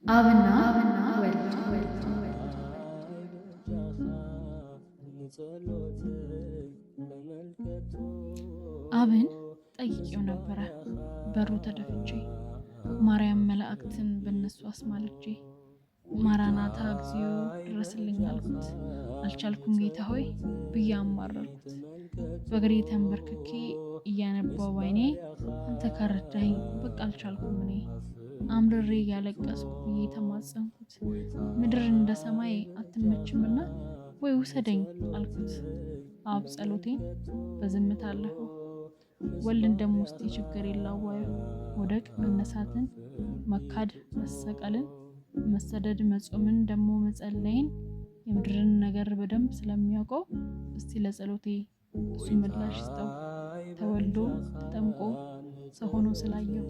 አብና ወልድ አብን ጠይቄው ነበረ በሩ ተደፍቼ ማርያም መላእክትን በነሱ አስማልጄ ማራናታ እግዚኦ ድረስልኝ አልኩት። አልቻልኩም ጌታ ሆይ ብዬ አማረርኩት። በእግሬ ተንበርክኬ እያነባው ባይኔ አንተ ካረዳኝ በቃ አልቻልኩም እኔ አምርሬ ያለቀስኩ ብዬ ተማጸንኩት። ምድር እንደ ሰማይ አትመችምና ወይ ውሰደኝ አልኩት። አብ ጸሎቴን በዝምታ አለፈው። ወልድ ደሞ ውስጥ ችግር የላዋዩ ወደቅ መነሳትን መካድ መሰቀልን መሰደድ መጾምን ደሞ መጸለይን የምድርን ነገር በደንብ ስለሚያውቀው እስቲ ለጸሎቴ እሱ ምላሽ ይስጠው። ተወልዶ ተጠምቆ ሰው ሆኖ ስላየው